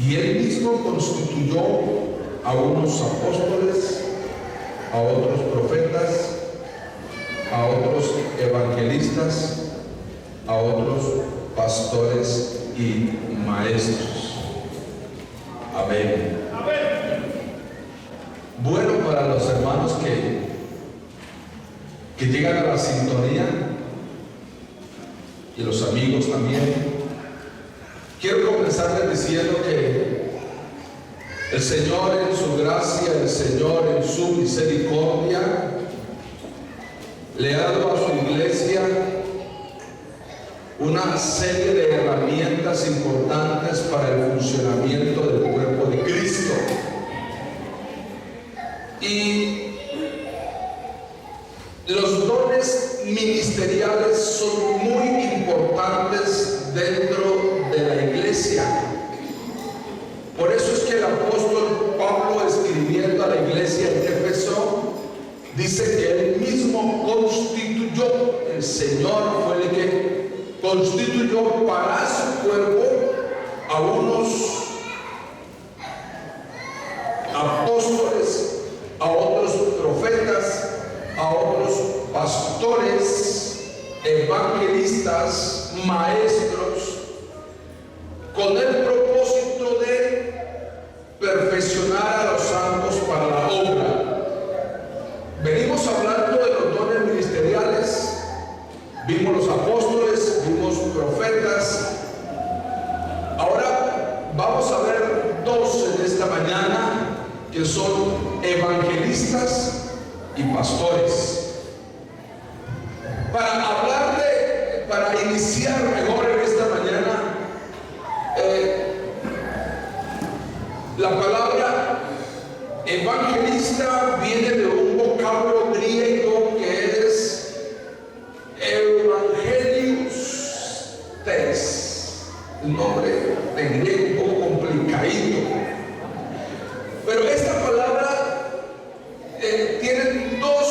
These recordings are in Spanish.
Y él mismo constituyó a unos apóstoles, a otros profetas, a otros evangelistas, a otros pastores y maestros. Amén. Bueno, para los hermanos que llegan a la sintonía y los amigos también, quiero comenzarles diciendo que el Señor en su gracia, el Señor en su misericordia, le ha dado a su iglesia una serie de herramientas importantes para el funcionamiento del cuerpo de Cristo. Y los dones ministeriales son muy importantes dentro de la iglesia. Por eso es que el apóstol Pablo, escribiendo a la iglesia en Éfeso, dice que él mismo constituyó, el Señor fue el que constituyó para su cuerpo a unos apóstoles, a otros profetas, a otros pastores, evangelistas, maestros, con el propósito de perfeccionar a los santos para la obra. Venimos hablando de los dones ministeriales, vimos los apóstoles, vimos profetas. Ahora vamos a ver dos en esta mañana, que son evangelistas y pastores. Para iniciar mejor en esta mañana, la palabra evangelista viene de un vocablo griego que es evangelius tes, un nombre en griego un poco complicadito, pero esta palabra tiene dos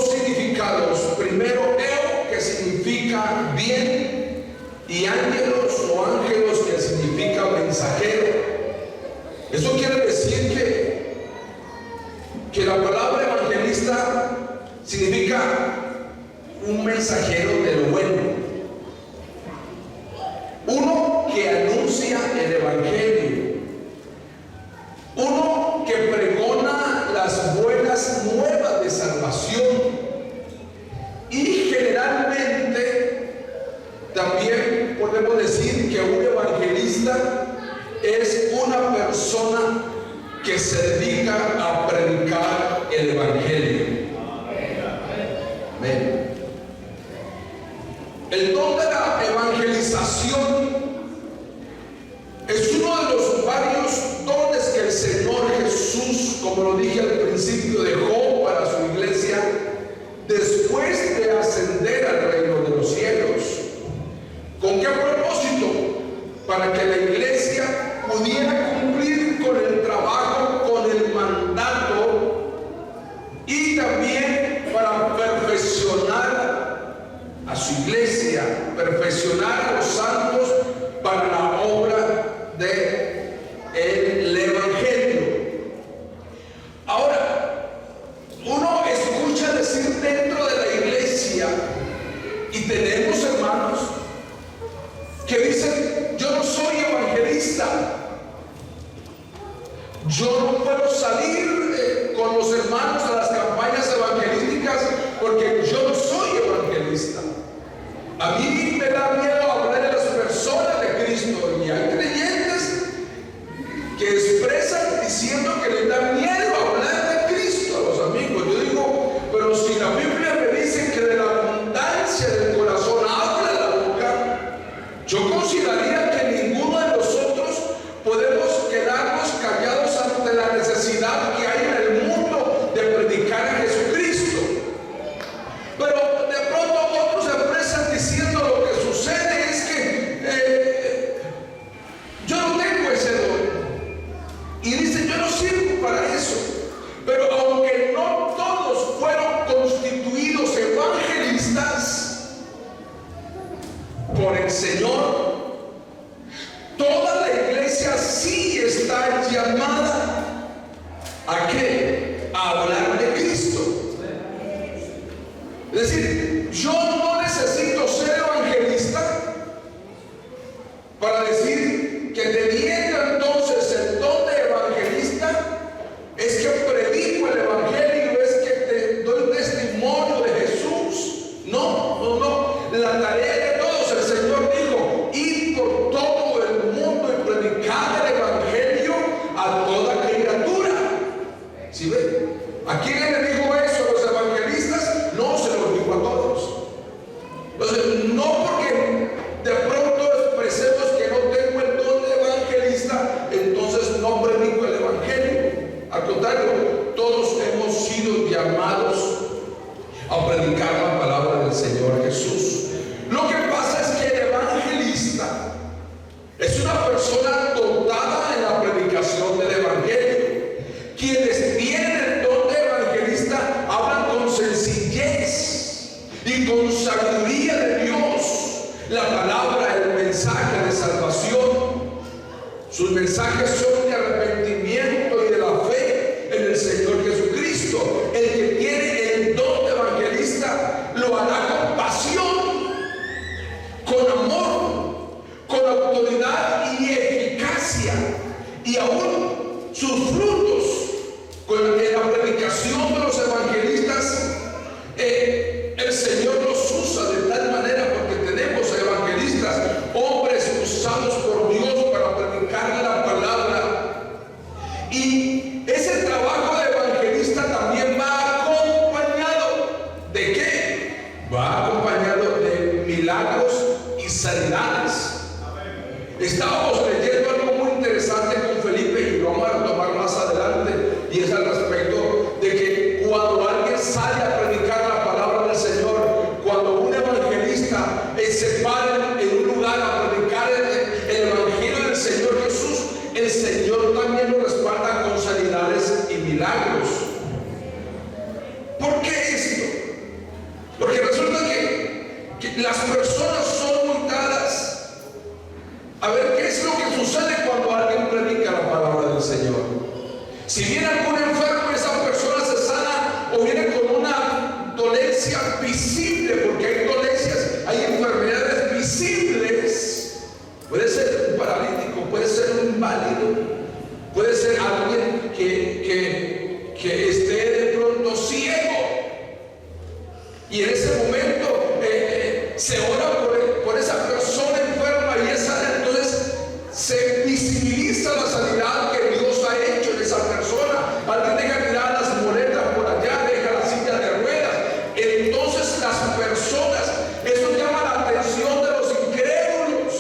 significados. Primero, eu, que significa bien, y ángelos o ángelos, que significa mensajero. Eso quiere decir que la palabra evangelista significa un mensajero de lo bueno, uno que anuncia el evangelio, uno que pregona las buenas nuevas de salvación. Y generalmente también podemos decir que un evangelista es una persona que se dedica a predicar el evangelio. Amén. El don de la evangelización es uno de los varios dones que el Señor Jesús, como lo dije al principio, dejó para su iglesia después de ascender al reino de los cielos. ¿Con qué propósito? Para que la iglesia pudiera cumplir con el trabajo, con el mandato, y también para perfeccionar a su iglesia, perfeccionar a los santos para la obra del evangelio. Ahora, uno escucha decir dentro de la iglesia, y tenemos hermanos que dicen: yo no soy evangelista, yo no puedo salir con los hermanos a las campañas evangelísticas porque yo no soy evangelista. A mí me da miedo hablar de las personas de Cristo, y hay creyentes que expresan diciendo que les da miedo hablar de Cristo a los amigos. Yo digo, pero si la Biblia me dice que de la abundancia del corazón habla la boca, yo consideraría que ninguno de nosotros podemos quedarnos callados ante la necesidad que hay en el mundo de predicar a Jesucristo. Pero de pronto otros se expresan diciendo: lo que sucede es que yo no tengo ese don. Y dicen: yo no sirvo para eso. Pero aunque no todos fueron constituidos evangelistas por el Señor, está llamada ¿a qué? A hablar de Cristo. Es decir, yo no necesito ser evangelista para decir que teniendo entonces el don de evangelista, es que predico el evangelio, es que te doy testimonio de Jesús. No. La tarea de todos, el Señor dijo: id por todo el mundo y predicad el evangelio a toda criatura. ¿Sí ven? ¿A quién le dijo eso a los evangelistas? No, se lo dijo a todos. Entonces, no porque de pronto expresemos que no tengo el don de evangelista, entonces no predico el evangelio. Al contrario, todos hemos sido llamados a predicar la palabra del Señor Jesús. Lo que pasa es que el evangelista es una persona dotada en la predicación del evangelio. Quienes tienen el don de evangelista hablan con sencillez y con sabiduría de Dios la palabra, el mensaje de salvación. Sus mensajes son de arrepentimiento y de la fe en el Señor Jesucristo. El que tiene el don de evangelista lo hará con pasión, con amor, con autoridad y eficacia, y aún sus frutos en la predicación de los evangelistas, el Señor los usa de tal manera, porque tenemos evangelistas, hombres usados por Dios para predicar la palabra. Y ese trabajo de evangelista también va acompañado ¿de qué? Va acompañado de milagros y sanidades. Estábamos leyendo algo muy interesante con Felipe y lo vamos a tomar más adelante, y es al respecto de que cuando alguien sale a predicar la palabra del Señor, cuando un evangelista se para en un lugar a predicar el evangelio del Señor Jesús, el Señor también lo respalda con sanidades y milagros. ¿Por qué esto? Porque resulta que las personas son muy dadas a ver qué es lo que sucede cuando alguien predica la palabra del Señor. Si viene algún enfermo, esa persona se sana, o viene con una dolencia visible, porque hay dolencias, hay enfermedades visibles. Puede ser un paralítico, puede ser un inválido, puede ser alguien que esté de pronto ciego, y en ese momento se ora por esa persona enferma y esa, entonces se visibiliza la sanidad que Dios ha hecho en esa persona. Alguien deja tirar las muletas por allá, deja la silla de ruedas. Entonces las personas, eso llama la atención de los incrédulos.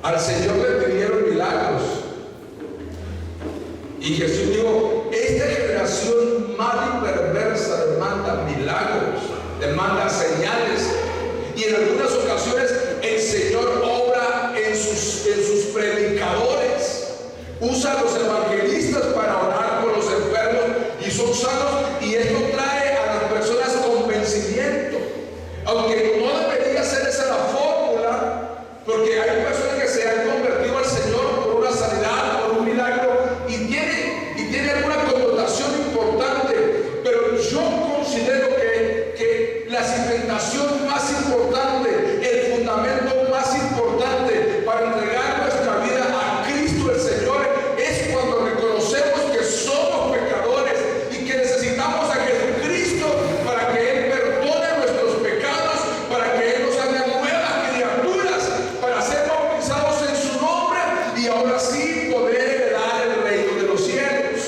Al Señor le pidieron milagros, y Jesús dijo: esta generación mala y perversa demanda milagros, demanda señales. Y en algunas ocasiones el Señor obra en sus predicadores, usa a los evangelistas para orar por los enfermos y son sanos, y esto trae a las personas convencimiento, aunque no debería ser esa la fórmula, porque hay personas que se han convertido al Señor por una sanidad, por un milagro, y tiene alguna connotación importante, pero yo considero que la cimentación más importante, el fundamento más importante para entregar nuestra vida a Cristo el Señor, es cuando reconocemos que somos pecadores y que necesitamos a Jesucristo para que Él perdone nuestros pecados, para que Él nos haga nuevas criaturas, para ser bautizados en su nombre y ahora sí poder heredar el reino de los cielos.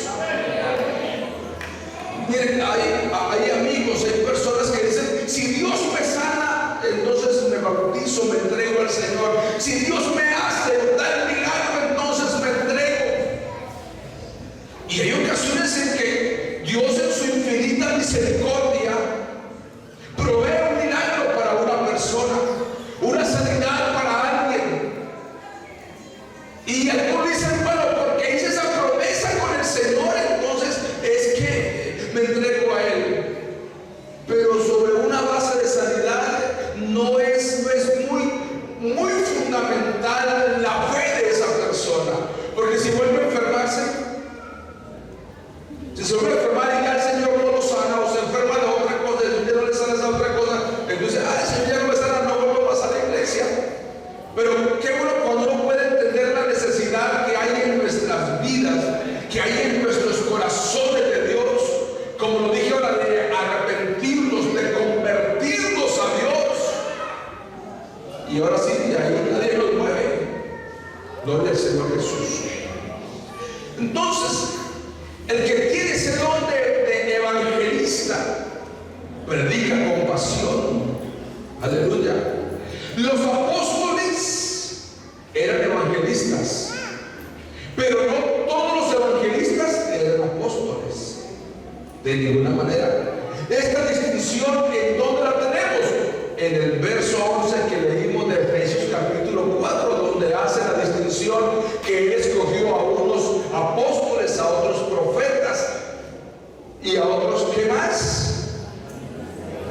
Miren, hay amigos, hay personas que dicen: si Dios me sana, entonces me bautizo, me entrego al Señor. Si Dios me hace tal milagro, entonces me entrego. Y hay ocasiones en que Dios, en su infinita misericordia, provee un milagro para una persona, una sanidad para alguien. Y algunos dicen: bueno, porque hice esa promesa con el Señor, entonces es que me entrego a Él. Pero sobre una base de sanidad no es muy fundamental la fe de y ahora sí, de ahí nadie los mueve. Gloria al Señor Jesús. Entonces, el que tiene ese don de evangelista predica con pasión. Aleluya. Los apóstoles eran evangelistas, pero no todos los evangelistas eran apóstoles, de ninguna manera. Esta distinción, ¿en dónde la tenemos? En el verso 11 que leímos de Efesios capítulo 4, donde hace la distinción que Él escogió a unos apóstoles, a otros profetas y a otros, ¿qué más?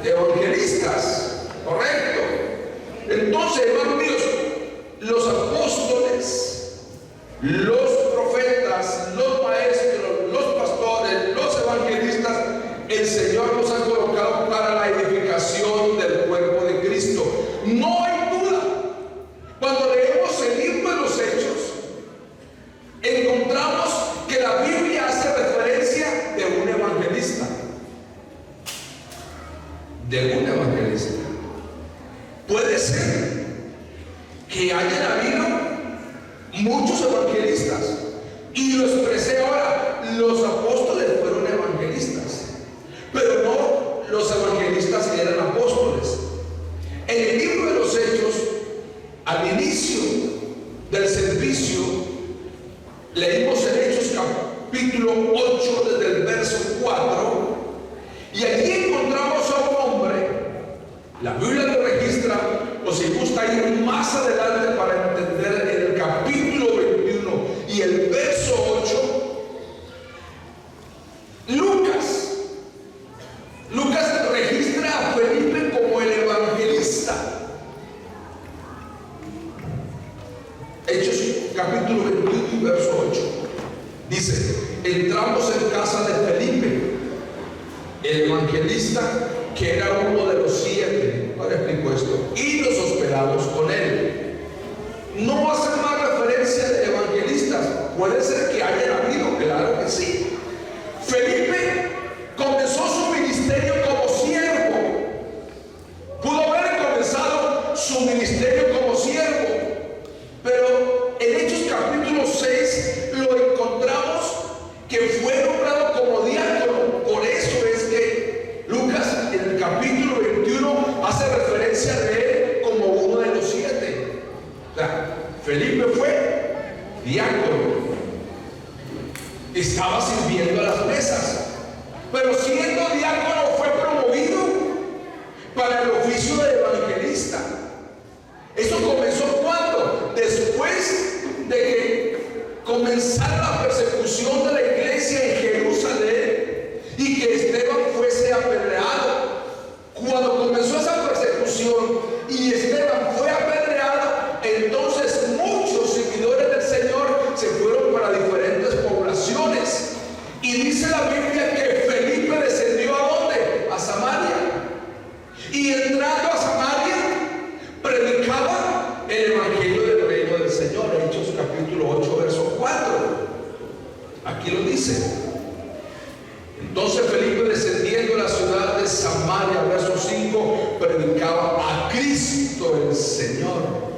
Evangelistas, correcto. Entonces, hermanos míos, los apóstoles, los profetas, los maestros, los pastores, los evangelistas, el Señor nos ha colocado para la edificación del cuerpo de Cristo. No hay duda. Cuando leemos el libro de los Hechos, encontramos que la Biblia hace referencia de un evangelista. De un evangelista. Puede ser que hayan habido muchos evangelistas, y lo expresé ahora, los apóstoles fueron evangelistas, pero no los evangelistas eran apóstoles. En el libro de los Hechos, al inicio del servicio, leímos en Hechos capítulo 8 desde el verso 4, y allí encontramos a un hombre. La Biblia lo registra, o si gusta ir más adelante para entender en el capítulo 21 y el verso 8, Lucas registra a Felipe como el evangelista. Hechos capítulo 21 y verso 8 dice: entramos en casa de Felipe, el evangelista, que era uno de los 7, ahora explico esto, y los hospedados con él. No hace más referencia de evangelistas. Puede ser que hayan habido, claro que sí. Felipe comenzó su ministerio como siervo. Pudo haber comenzado su ministerio como siervo, pero en Hechos capítulo 6 lo encontramos que fue nombrado como diácono. Por eso es que Lucas en el capítulo 21 hace referencia de él como uno de los 7. O sea, Felipe fue diácono, estaba sirviendo a las mesas, pero siendo diácono fue promovido para el oficio de evangelista. Eso comenzó cuando, después de que comenzara la persecución de la iglesia en Jerusalén y que Esteban fuese apedreado. Cuando comenzó esa persecución y Esteban fue apedreado, entonces muchos seguidores del Señor se fueron para diferentes poblaciones. Y dice la Biblia que Felipe descendió ¿a dónde? A Samaria. Y entrando a Samaria, predicaba el evangelio del reino del Señor. Hechos capítulo 8, verso 4. Aquí lo dice. Entonces Felipe, descendiendo a la ciudad de Samaria, verso 5, predicaba a Cristo el Señor.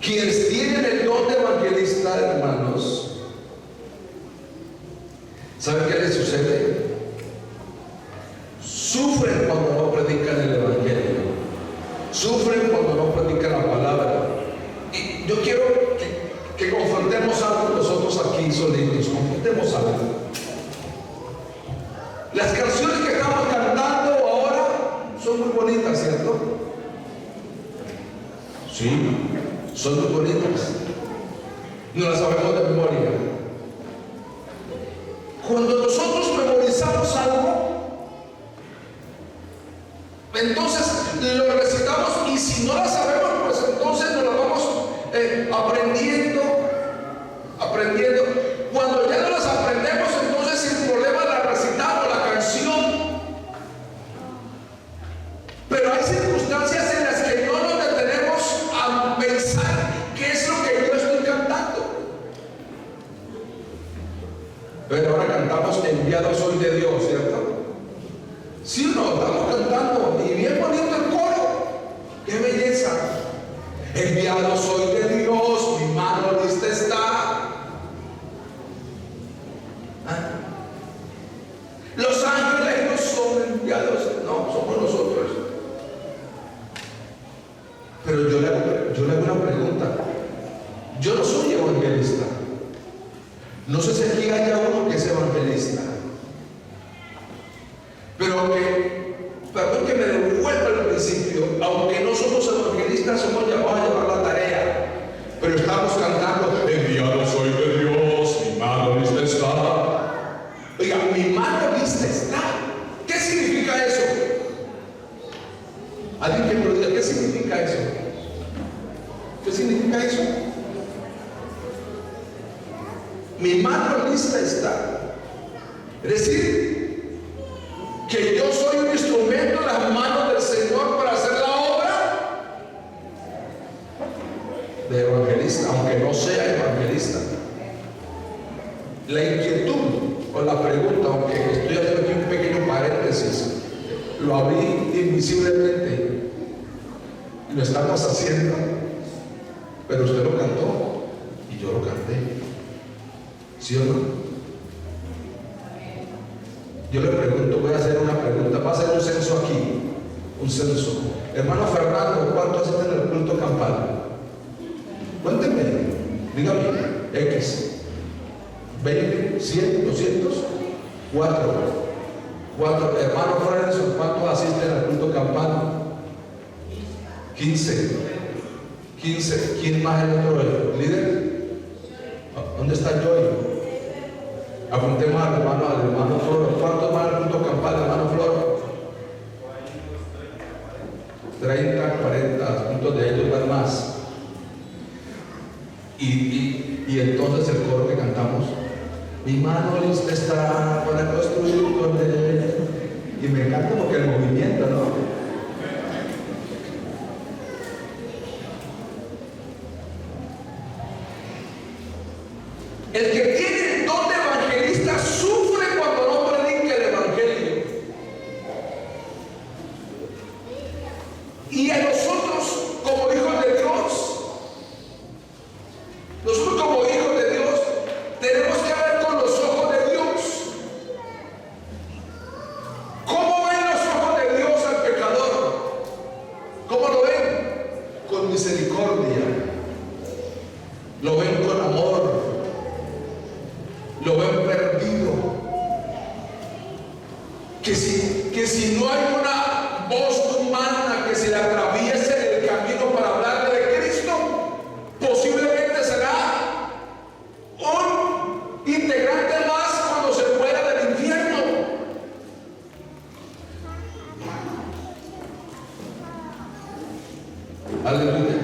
Quienes tienen el don de evangelista, hermanos, ¿saben qué les sucede? Sufren cuando no predican el evangelio, sufren cuando no predican la palabra. Y yo quiero que confrontemos algo nosotros aquí solitos, confrontemos algo. Las canciones que estamos cantando ahora son muy bonitas, ¿cierto? Sí, son muy bonitas. No las sabemos de memoria. Cuando nosotros memorizamos algo, entonces lo recitamos, y si no la sabemos, pues entonces nos la vamos aprendiendo. Cuando ya no las aprendemos, entonces sin problema la recitamos, la canción. Pero hay circunstancias en las que no nos detenemos a pensar qué es lo que yo estoy cantando. Pero ahora cantamos enviado soy de Dios, ¿cierto? Sí, no, estamos cantando y bien bonito el coro, Enviado soy de Dios, mi mano lista está. Los ángeles no son enviados, no, somos nosotros. Pero yo le hago una pregunta. Yo no soy evangelista. No sé si aquí haya uno que es evangelista. Perdón que me devuelva al principio. Aunque no somos evangelistas, somos llamados a llevar la tarea. Pero estamos cantando: enviado soy de Dios, mi mano lista está. Oiga, mi mano lista está. ¿Qué significa eso? Alguien que me lo diga, ¿qué significa eso? ¿Qué significa eso? Mi mano lista está. Es decir, que yo soy un instrumento en las manos del Señor para hacer la obra de evangelista, aunque no sea evangelista. La inquietud o la pregunta, aunque estoy haciendo aquí un pequeño paréntesis, lo abrí invisiblemente y lo estamos haciendo, pero usted lo cantó y yo lo canté. ¿Sí o no? Yo le pregunto, voy a hacer una pregunta, va a hacer un censo aquí, un censo. Hermano Fernando, ¿cuánto hacen en el culto campal? Cuéntenme, dígame, X, 20, 100, 200, 4. Hermano Franzo, ¿cuántos asisten al culto campal? 15. ¿Quién más es el otro líder? ¿Dónde está Joy? Apuntemos al hermano Floro. ¿Cuántos van al culto campal, hermano Floro? 30, 40 puntos de ellos van más. Y entonces el coro que cantamos: mi mano lista está para construir con él. Y me encanta porque el movimiento, ¿no? El que tiene el don de evangelista sufre cuando no predica el evangelio. Y a nosotros, como hijos de Dios, tenemos que ver con los ojos de Dios. ¿Cómo ven los ojos de Dios al pecador? ¿Cómo lo ven? Con misericordia. Lo ven con amor. Lo ven perdido. Que si no hay una voz humana que se le atraviese el camino para hablarle de Cristo, posiblemente será un integrante más cuando se fuera del infierno. Aleluya.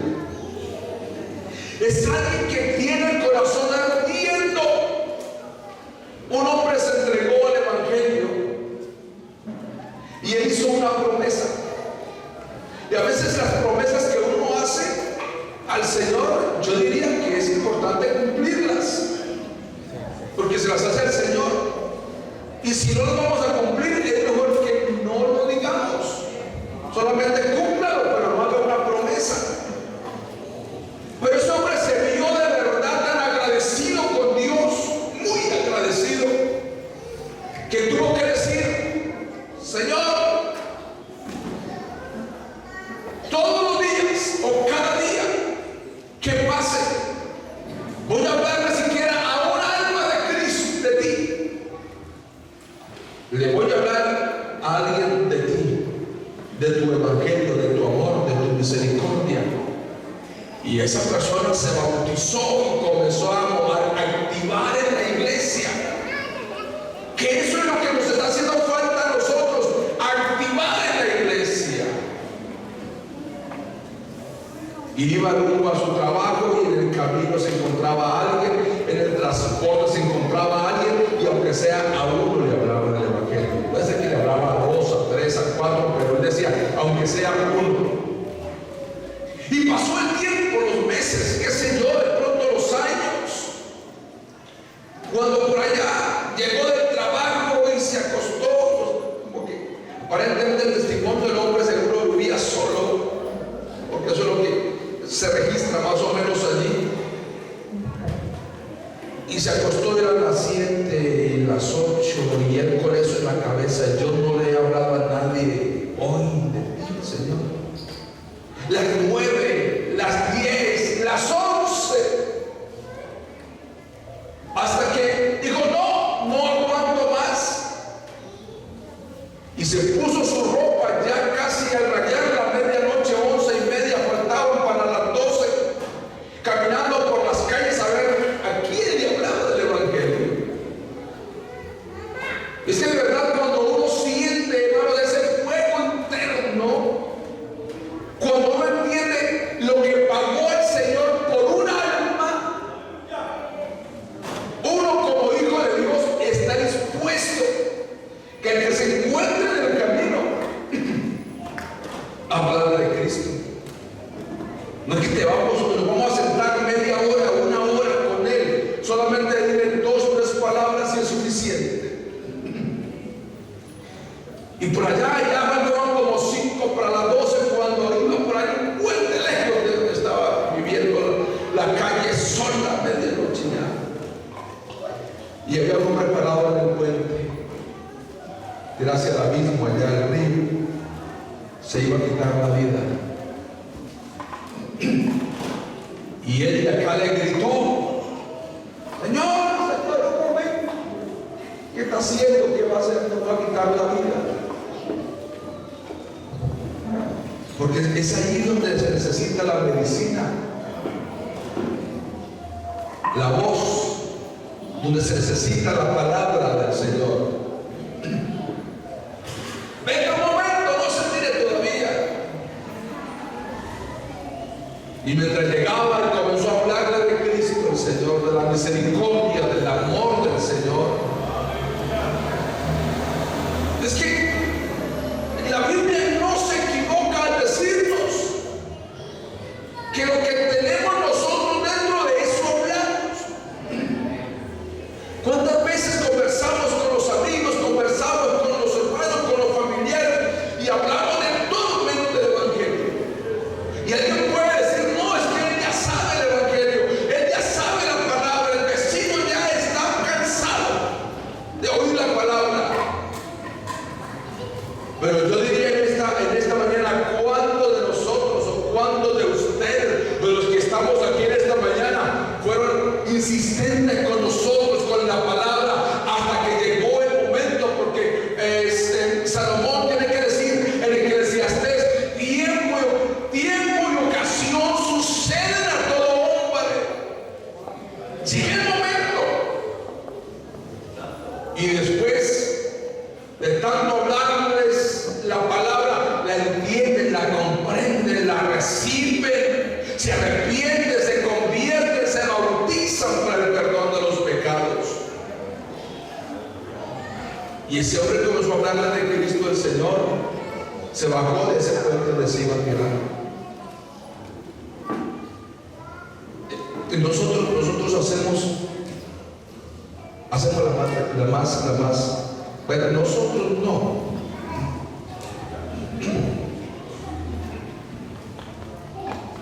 Es alguien que tiene el corazón ardiendo. Un hombre se entregó al evangelio y él hizo una promesa. Y a veces las promesas que uno hace al Señor, yo diría que es importante cumplirlas, porque se las hace al Señor. Y si no las vamos a cumplir, es mejor que no lo digamos. Solamente cúmplalo, pero no haga una promesa. Pero ese hombre se vio de verdad tan agradecido con Dios, muy agradecido, que tuvo que decir: Señor, todos los días o cada día que pase, voy a hablarle siquiera a un alma de Cristo, de ti. Le voy a hablar a alguien de ti, de tu evangelio, de tu amor, de tu misericordia. Y esa persona se bautizó y comenzó a activar en la iglesia. Que eso es lo que nos está haciendo falta a nosotros, activar en la iglesia. Y iba rumbo a su trabajo y en el camino se encontraba alguien, en el transporte se encontraba alguien, y aunque sea a uno le hablaba del evangelio. Puede ser que le hablaba a 2, a 3, a 4, pero él decía, aunque sea uno. Y pasó el tiempo, los meses, qué sé yo, de pronto los años. Cuando por allá llegó del trabajo y se acostó, porque aparentemente el testimonio del hombre seguro vivía solo, porque eso es lo que se registra Y se acostó, eran las 7 y las 8, y él con eso en la cabeza: yo no le he hablado a nadie hoy de ti, Señor. Las 9, las 10, las 11, hasta que dijo: no aguanto más. Y se puso su ropa ya casi al rayar la medianoche, 11:30, faltaban para las 12, caminando por las calles a ver a quién le hablaba del Evangelio. Es que de verdad, cuando uno siente, hermano, de ese fuego interno, cuando uno entiende lo que pagó el Señor por un alma, uno como hijo de Dios está dispuesto que el que se encuentre en el camino hablarle de Cristo. No es que nos vamos a sentar media hora, 1 hora con Él, solamente dile 2 o 3 palabras y es suficiente. Y por allá ya van como 5 para las 12, cuando iba por ahí un puente lejos de donde estaba viviendo, la calle sola, medianoche ya. Y había un hombre parado en el puente, gracias al abismo allá al río, se iba a quitar la vida. Y él de acá le gritó: Señor, un momento, ¿qué está haciendo? ¿Qué va a hacer? ¿No va a quitar la vida? Porque es ahí donde se necesita la medicina, la voz, donde se necesita la palabra del Señor. Venga un momento, no se tire todavía. Y mientras llegaba, él comenzó a hablarle de Cristo, el Señor, de la misericordia, del amor del Señor. Es que la Biblia no se equivoca al decirnos que lo que tenemos nosotros dentro de eso hablamos. ¿Cuántas veces conversamos con los amigos, conversamos con los hermanos, con los familiares, y hablamos de todo menos del Evangelio? Y alguien puede decir: no, es que él ya sabe el Evangelio, él ya sabe la palabra, el vecino ya está cansado de oír la palabra. Pero yo diría en esta mañana: ¿cuántos de nosotros o cuántos de ustedes, de los que estamos aquí en esta mañana, fueron insistentes con nosotros, con la palabra, hasta que llegó el momento? Porque Salomón tiene que decir en Eclesiastés: tiempo y ocasión suceden a todo hombre. Sigue el momento. Y después de tanto hablarles la palabra, la entienden, la comprenden, la reciben, se arrepienten, se convierten, se bautizan para el perdón de los pecados. Y ese hombre comenzó a hablarle de Cristo el Señor, se bajó de ese puente, se iba a tirar. Y nosotros hacemos la más, bueno, nosotros no.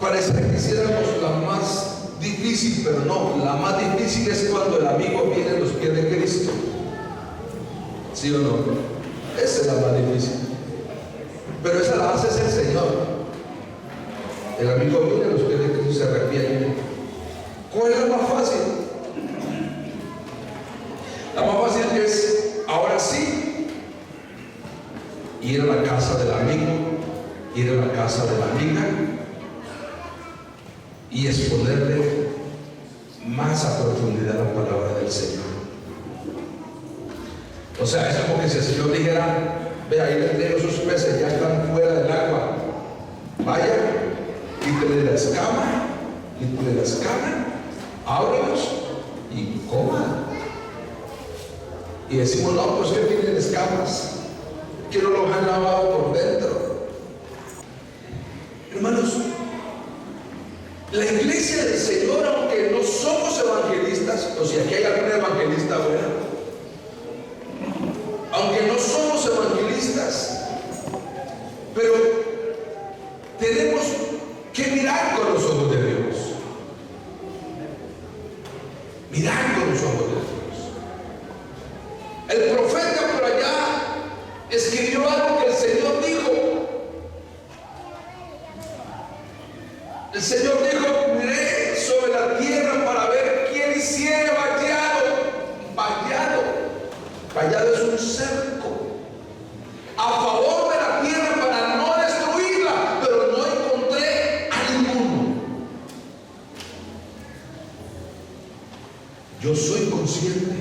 Parece que quisiéramos la más difícil, pero no, la más difícil es cuando el amigo viene a los pies de Cristo. ¿Sí o no? Esa es la más difícil. Pero esa la hace el Señor. El amigo viene a los pies de Cristo y se arrepiente. ¿Cuál es la más fácil? La más fácil es, ahora sí, ir a la casa del amigo, ir a la casa de la amiga y exponerle más a profundidad la palabra del Señor. O sea, es como que si el Señor dijera: ve, ahí les dejo sus peces, ya están fuera del agua, vaya, quítele la escama, ábrelos y coma. Y decimos: no, pues que tienen escamas, que no los han lavado por dentro. Hermanos, la iglesia del Señor, aunque no somos evangelistas, o si aquí hay algún evangelista, bueno, aunque no somos evangelistas, pero tenemos que mirar con los ojos de Dios. mirar con los ojos de Dios. El profeta por allá escribió algo que el Señor dijo. El Señor dijo: miré sobre la tierra para ver quién hiciera vallado es un cerco a favor de la tierra para no destruirla, pero no encontré a ninguno. Yo soy consciente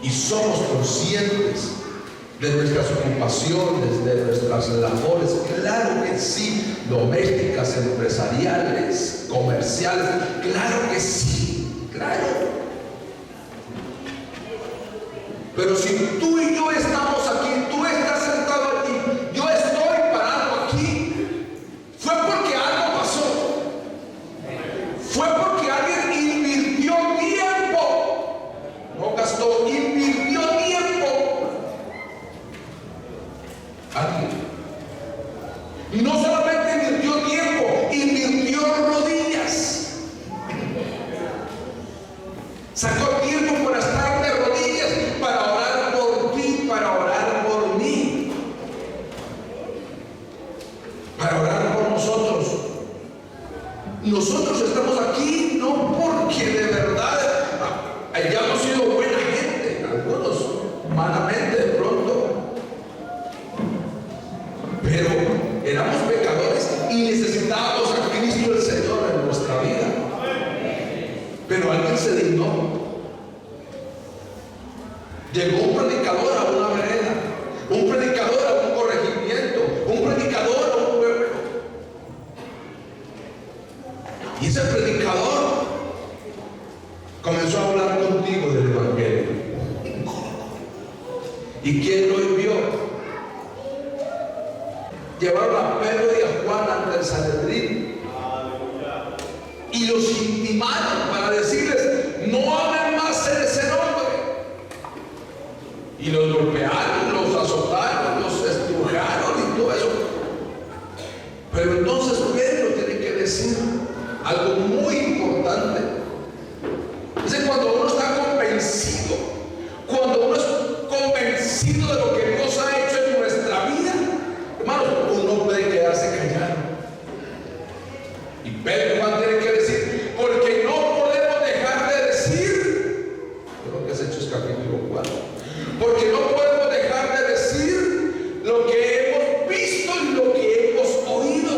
y somos conscientes de nuestras ocupaciones, de nuestras labores, claro que sí, domésticas, empresariales, comerciales, claro que sí, claro. Pero si tú y yo estamos aquí, tú estás sentado aquí, yo estoy parado aquí, fue porque algo pasó. Fue porque alguien invirtió tiempo. No gastó, invirtió tiempo. Alguien. Y no solamente invirtió tiempo, invirtió rodillas. Sacó tiempo para estar de rodillas, para orar por ti, para orar por mí, para orar por nosotros. Nosotros estamos aquí no porque de verdad hayamos sido buena gente, algunos humanamente de pronto, pero éramos pecadores y necesitábamos a Cristo el Señor en nuestra vida. Pero alguien se dignó. Llegó un predicador a una vereda, un predicador a un corregimiento, un predicador a un pueblo. Y ese predicador comenzó a hablar contigo del Evangelio. ¿Y quién lo envió? Llevaron a Pedro y a Juan ante el Sanedrín y los intimaron para decirles: no hablen más en ese nombre. Y los golpearon, los azotaron, los estrujaron y todo eso. Pero entonces Pedro tiene que decir algo muy importante. Es cuando uno está convencido, cuando uno es convencido de lo que Dios ha hecho en nuestra vida, hermanos, uno puede quedarse callado. Y Pedro y Juan tienen que decir, porque no podemos dejar de decir, creo que es Hechos capítulo 4, porque no podemos dejar de decir lo que hemos visto y lo que hemos oído.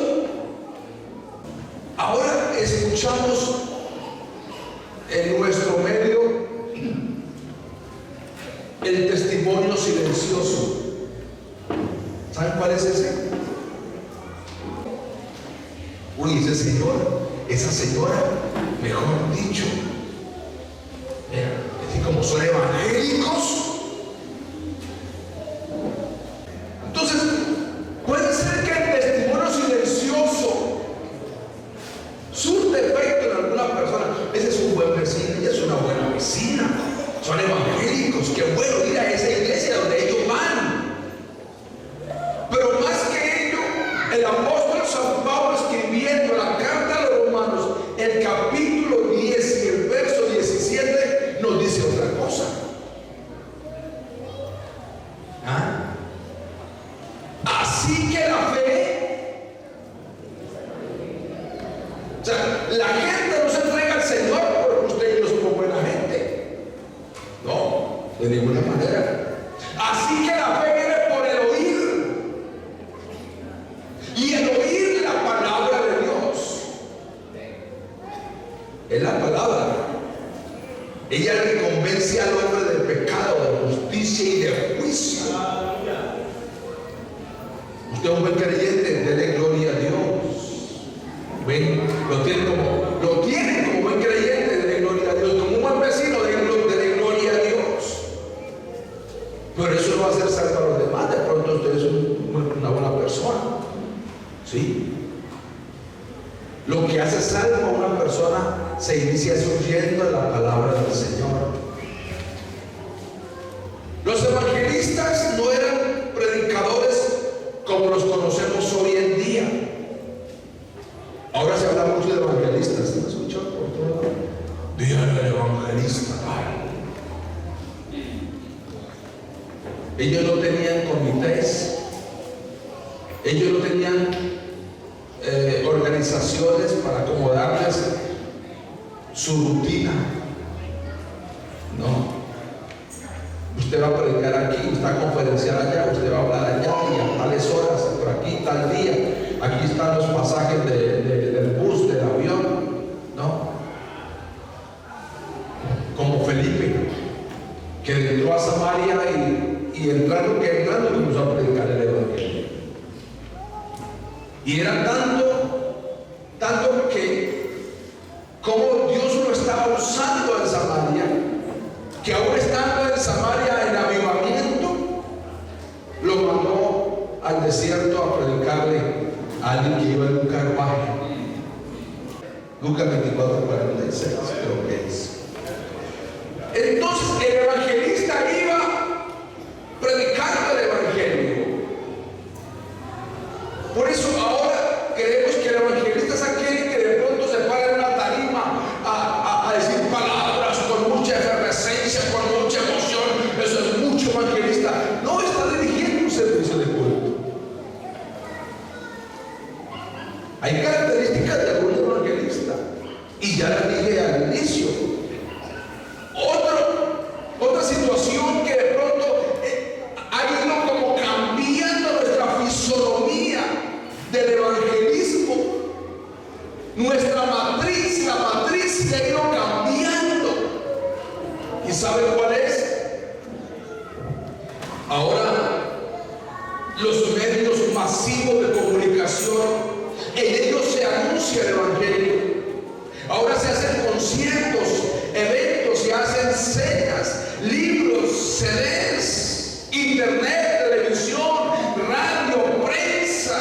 Ahora escuchamos en nuestro medio el testimonio silencioso. ¿Saben cuál es ese? Uy, ese señor, esa señora, mejor dicho, así como son evangélicos. Entonces, puede ser que el testimonio silencioso surte efecto en alguna persona. Ese es un buen vecino, ella es una buena vecina, son evangélicos, qué bueno ir a esa iglesia donde ellos van. Pero más que ello, el apóstol San Pablo, escribiendo la carta a los Romanos, el capítulo 10 y el verso 17, nos dice otra cosa. Así que la fe, o sea, la gente no se entrega al Señor porque usted no es como buena gente. No, de ninguna manera. Así que la fe viene por el oír, y el oír la palabra de Dios. Es la palabra. Ella es la que convence al hombre del pecado, de justicia y de juicio. Usted es un buen creyente, dele gloria a Dios. ¿Ven? Lo tiene como buen creyente, dele gloria a Dios. Como un buen vecino, dele gloria a Dios. Pero eso no va a hacer salvo a los demás. De pronto usted es una buena persona. ¿Sí? Lo que hace salvo a una persona se inicia oyendo la palabra del Señor. Los evangelistas no eran predicadores como los conocemos hoy en día. Ahora se habla mucho de evangelistas. ¿Se me escuchó por todo? Díganle al Ellos no tenían comités, ellos no tenían organizaciones para acomodarles su rutina. No. Usted va a predicar aquí, usted va a conferenciar allá, usted va a hablar allá y a tales horas, por aquí, tal día. Aquí están los pasajes del bus, del avión, ¿no? Como Felipe, que entró a Samaria y entrando comenzó a predicar el evangelio. Y era tanto que como Dios lo estaba usando en Samaria, que aún estando en Samaria en avivamiento, lo mandó al desierto a predicarle a alguien que iba en un carruaje. Lucas 24:46 creo que es. Entonces el evangelista iba predicando el evangelio. Por eso ahora creemos que el evangelista es aquel que de pronto se para en una tarima a decir palabras con mucha efervescencia, con mucha emoción. Eso es mucho evangelista. No está dirigiendo un servicio de culto. Hay características de algún evangelista, y ya las dije al inicio. Otra situación que de pronto ha ido como cambiando nuestra fisonomía del evangelismo, nuestra matriz, la matriz se ha ido cambiando. ¿Y saben cuál es? Ahora los medios masivos de comunicación, en ellos se anuncia el evangelio. Ahora se hacen conciertos, eventos, se hacen cenas, libros, CDs, internet, televisión, radio, prensa,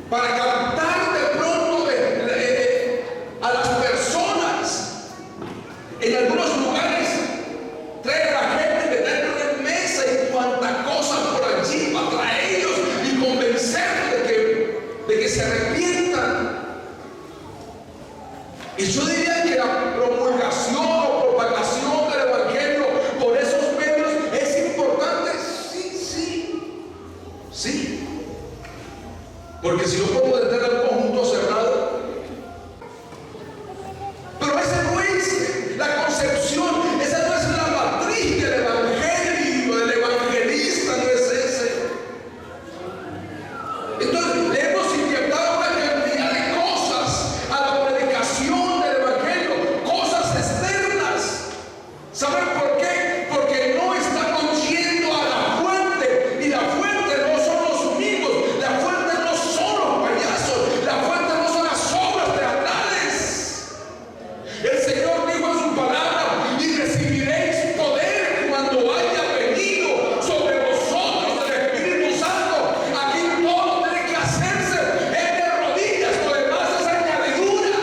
para captar de pronto a las personas. En algunos lugares traen a la gente, meterlos en mesa y cuantas cosas por allí para traerlos y convencerlos de que se arrepientan. Y yo diría que la promulgación o propagación del evangelio por esos medios es importante. Sí. Porque si no podemos tener un conjunto cerrado. Pero esa no es la concepción, esa no es la matriz del evangelio, del evangelista, no es ese. Entonces le hemos inyectado una cantidad de cosas a la predicación del evangelio, cosas externas. ¿Saben por qué? Porque no estamos yendo a la fuente, y la fuente no son los mismos, la fuente no son los payasos, la fuente no son las obras teatrales. El Señor dijo en su palabra: y recibiréis poder cuando haya venido sobre vosotros el Espíritu Santo. Aquí todo tiene que hacerse de rodillas, lo demás es añadidura.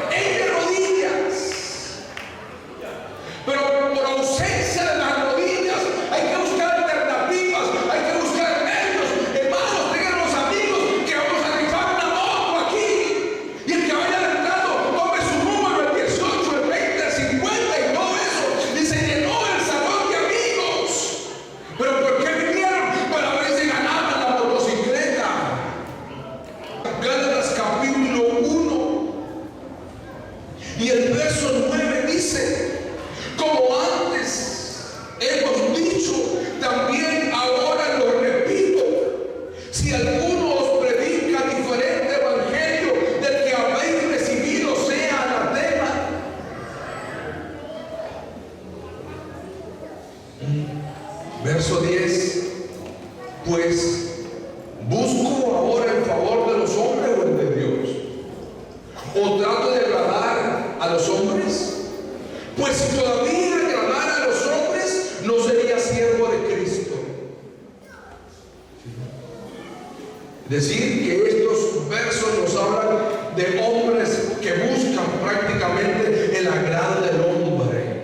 De rodillas. Pero por ausencia de las rodillas hay que buscar alternativas, hay que buscar medios. Hermanos, tengan los amigos que vamos a rifar una moto aquí, y el que vaya entrando tome su número, el 18, el 20, el 50 y todo eso, y se llenó el salón de amigos. Pero ¿por qué vinieron? Para ver si ganaban la motocicleta. Gálatas capítulo 1 y el verso 9 dice: como antes hemos dicho, también ahora lo repito, si alguno os predica diferente evangelio del que habéis recibido, sea anatema. Verso 10: pues busco ahora el favor de los hombres o el de Dios, o trato de agradar a los hombres. Pues si todavía agradara a los hombres, no sería siervo de Cristo. Es decir, que estos versos nos hablan de hombres que buscan prácticamente el agrado del hombre.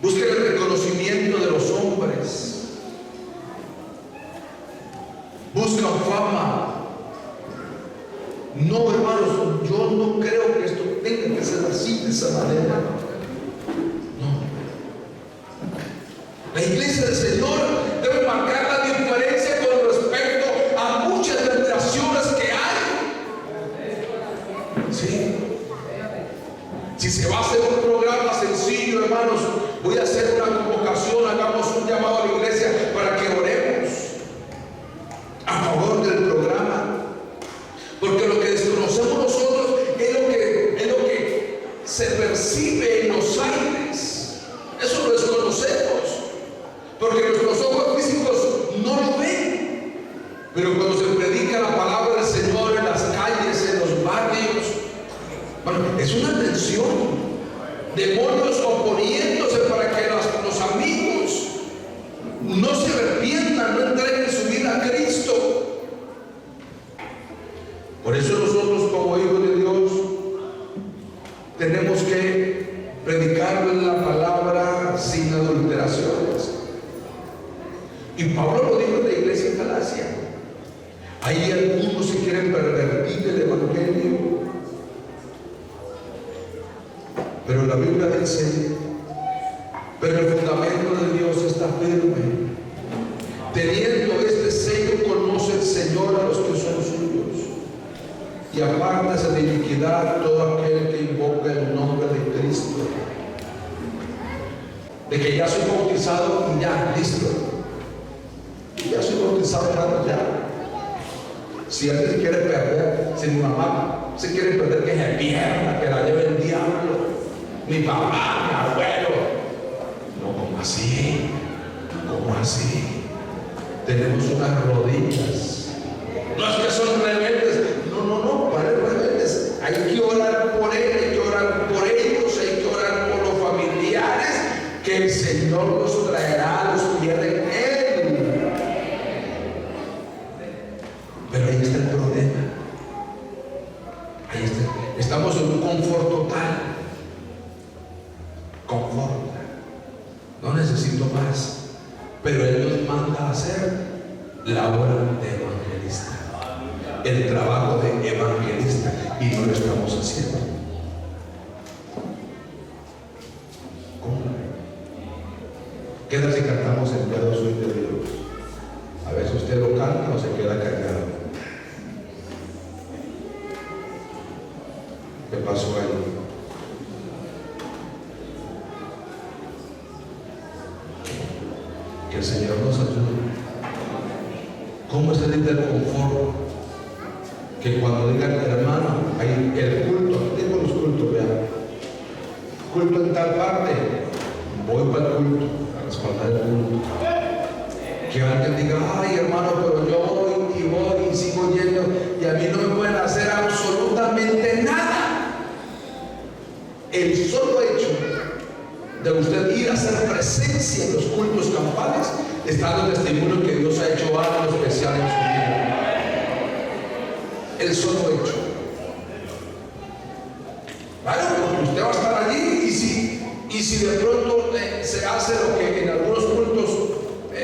Buscan el reconocimiento de los hombres. Buscan fama. No, hermanos, yo no creo que esto tenga que ser así, de esa manera. porque nuestros ojos físicos no lo ven. Pero cuando se predica la palabra del Señor en las calles, en los barrios, bueno, es una tensión. Demonios oponiéndose para que los amigos no se arrepientan, no entreguen su vida a Cristo. Por eso nosotros, como hijos de Dios, tenemos que predicar la palabra sin adulteraciones. Y Pablo lo dijo en la iglesia en Galacia. Hay algunos que quieren pervertir el evangelio, pero la Biblia dice: pero el fundamento de Dios está firme. Teniendo este sello, conoce el Señor a los que son suyos, y apártase de iniquidad todo aquel que invoca el nombre de Cristo. De que ya soy bautizado y ya, listo. Ya soy bautizado, hermano, ya. Si alguien se quiere perder, si mi mamá se quiere perder, que se pierda, que la lleve el diablo. Mi papá, mi abuelo. No, ¿cómo así? ¿Cómo así? Tenemos unas rodillas. No es que son rebeldes. No, para rebeldes. Hay que orar por él, hay que orar por ellos, hay que orar por los familiares, que el Señor los traerá a los pies de él. Pero ahí está el problema. Ahí está. Estamos en un confort total. Confort. No necesito más. Pero Él nos manda a hacer la obra de evangelista, el trabajo de evangelista, y no lo estamos haciendo. ¿Cómo? ¿Qué tal si cantamos el Yo soy de Dios? A ver si usted lo canta o se queda callado. ¿Qué pasó ahí? Que el Señor nos ayude. ¿Cómo salir del confort? Que cuando digan, hermano, hay el culto, tengo los cultos, vean, culto en tal parte, voy para el culto, a respaldar el culto. Que alguien diga, ay hermano, pero yo voy y sigo yendo, y a mí no me pueden hacer absolutamente nada. El solo hecho de usted ir a hacer presencia en los cultos campales está dando testimonio que Dios ha hecho algo especial en su vida. El solo hecho. Claro, porque usted va a estar allí, y si de pronto se hace lo que en algunos cultos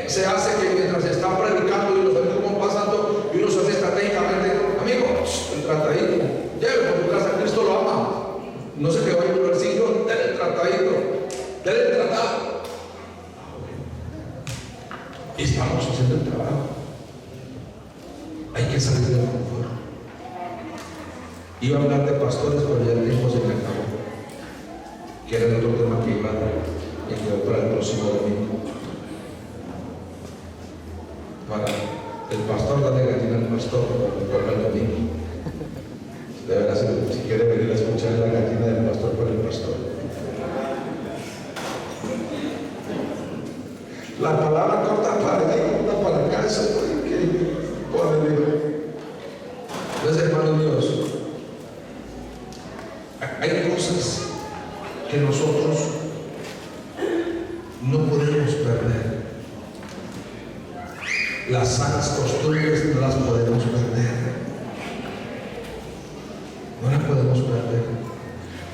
se hace, que mientras se está predicando y los amigos van pasando y uno se hace estratégicamente, amigo, el tratadito, lleve por tu casa, Cristo lo ama. No sé qué vaya a un versículo, denle el tratadito, denle el tratado. Y estamos haciendo el trabajo. Hay que salir del confort. Iba a hablar de pastores, pero ya el tiempo se me acabó. Que era el otro tema que iba a quedar para el próximo domingo. Para el pastor, la negativa del pastor, por el domingo. De verdad, si quiere venir a escuchar la gatina del pastor por el pastor. La palabra corta para allá y corta para acá, eso es increíble. Entonces, hermanos míos, hay cosas que nosotros no podemos perder. Las sanas costumbres no las podemos perder. No las podemos perder.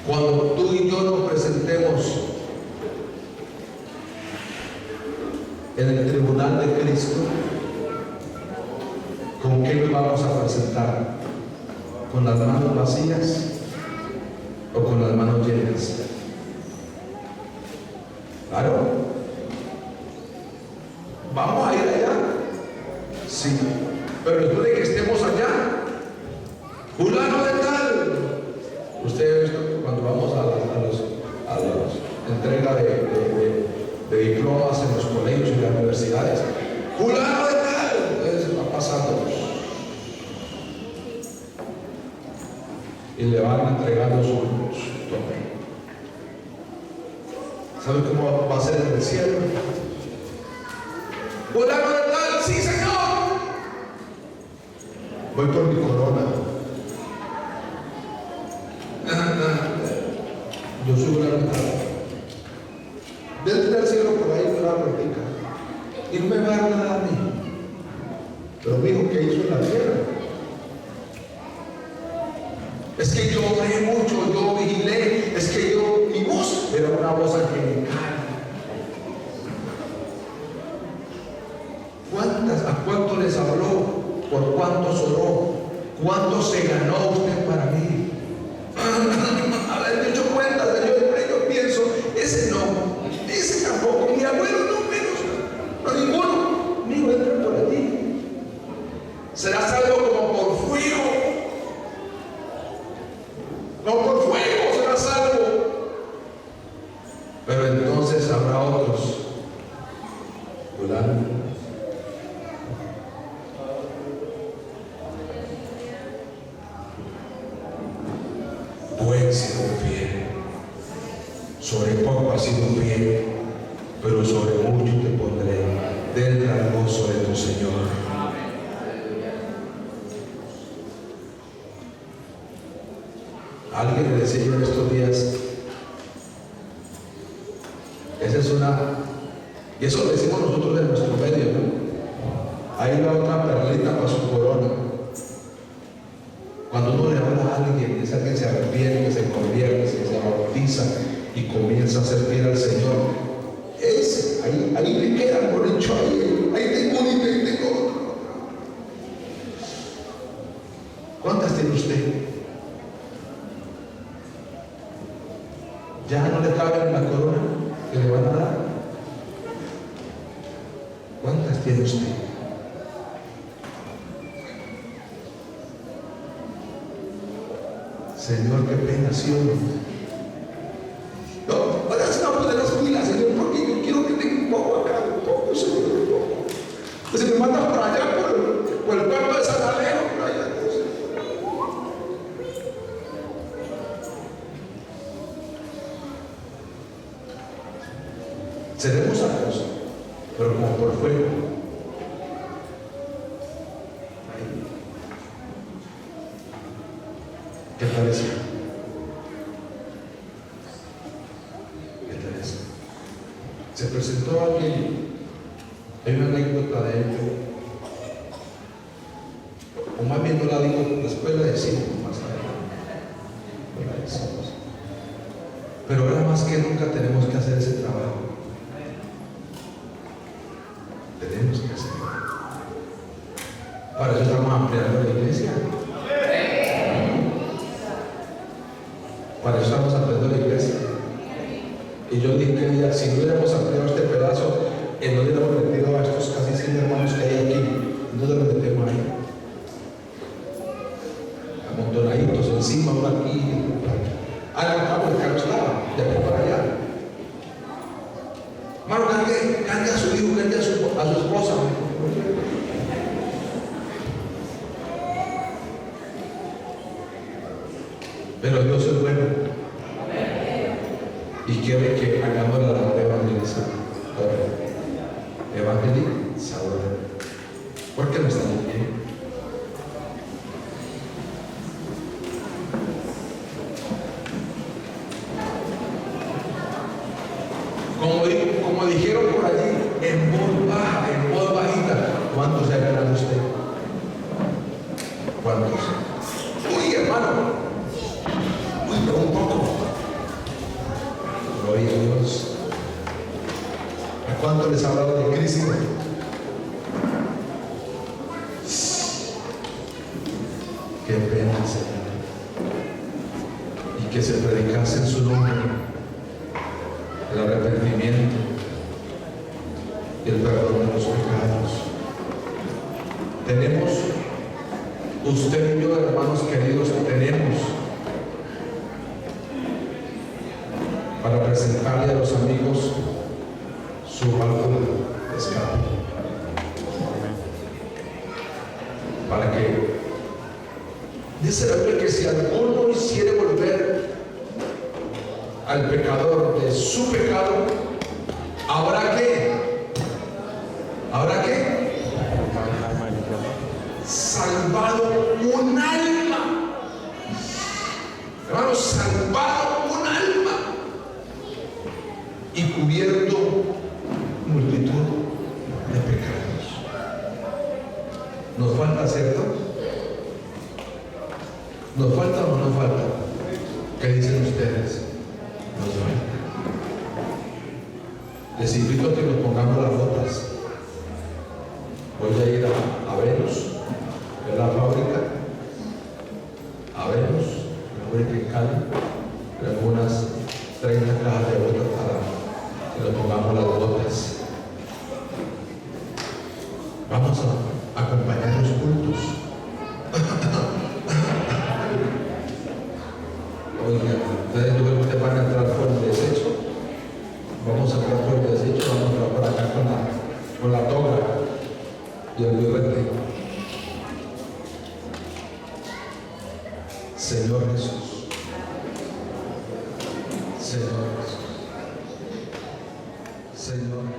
Cuando tú y yo nos presentemos en el tribunal de Cristo, ¿con qué nos vamos a presentar? ¿Con las manos vacías o con las manos llenas? Claro. ¿Vamos a ir allá? Sí. Pero después de que estemos allá, fulano de tal. Usted ha visto cuando vamos a los entrega de diplomas en los colegios y las universidades, fulano de tal, entonces va pasando y le van entregando su toque. ¿Sabe cómo va a ser en el cielo? fulano de tal, sí Señor, voy por mi corona. yo subo la mitad. Desde el cielo por ahí una platica. Y no me va a dar nada a mí. Pero dijo que hizo en la tierra. Es que yo oré mucho, yo vigilé, es que mi voz era una voz angelical. ¿A cuánto les habló? ¿Por cuántos oró? ¿Cuánto se ganó usted para mí? Haber hecho cuentas, Señor, yo pienso, ese no, ese tampoco, mi abuelo no menos, no ninguno, ni entra por allí. Será salvo como por fuego, no por fuego será salvo. Pero entonces habrá otros, fulano, buen siervo fiel, sobre poco has sido fiel, pero sobre mucho te pondré, del gran gozo de tu Señor. Alguien le decía yo en estos días, esa es y eso lo decimos nosotros de nuestro medio, ¿no? Ahí va otra perlita para su corona. Cuando uno le habla a alguien, es alguien que se arrepiente, que se convierte, que se bautiza y comienza a ser fiel al Señor, ahí le queda por hecho, ahí tengo uno y ahí tengo otro. ¿Cuántas tiene usted? ¿Ya no le cabe en la corona que le van a dar? ¿Cuántas tiene usted? Señor, qué pena, ¿sí o no? No, ahora se va a poner las pilas, Señor, porque yo quiero que tenga un poco acá, un poco, Señor, un poco. Pues se me manda por allá, por el pueblo de San Alejo, por allá. Seremos santos, pero como por fuego. ¿Qué parece? ¿Qué parece? Se presentó alguien, hay una anécdota de él, o más bien no la digo, después la decimos más adelante, no la decimos. Pero ahora más que nunca tenemos que hacer ese trabajo. Tenemos que hacerlo. Para eso estamos ampliando la iglesia. Para eso estamos ampliando la iglesia. Y yo dije que día, si no hubiéramos ampliado este pedazo, no hubiéramos metido a estos casi 100 hermanos que hay aquí, no los metemos ahí. Amontonaditos encima, uno aquí. Vamos, el carro estaba, de aquí para allá. Hermano, cargue a su hijo, cargue a su esposa. Pero Dios es bueno y quiere que hagamos la labor de evangelizadora. ¿Por qué no estamos bien? Como dijeron por allí, en voz baja, en voz bajita, ¿cuántos se ha ganado usted? ¿Cuántos? Uy, hermano, pero un poco. Gloria a Dios. ¿A cuánto les ha hablado de Cristo? Qué pena, Señor. Y que se predicase en su nombre el arrepentimiento y el perdón de los pecados. Tenemos, usted y yo, hermanos queridos, tenemos para presentarle a los amigos su válvula de escape, para que dice la Biblia que si alguno hiciere volver al pecador de su pecado, ¿habrá qué? ¿Habrá qué? salvado un alma. Hermanos, salvado un alma y cubierto multitud de pecados. ¿Nos falta, cierto? ¿Nos falta o no nos falta? ¿Qué dicen ustedes? Nos falta. Les invito a que nos pongamos las botas. Voy a ir a Venus, en la fábrica, a Venus, la fábrica en Cali, con algunas 30 cajas de botas para que nos pongamos las botas. Vamos a acompañar los cultos. Oigan, ustedes yo creo que ustedes van a entrar por el desecho. Vamos a entrar por el desecho, vamos a entrar por acá con la toga y el birrete. Señor Jesús, Señor Jesús, Señor Jesús.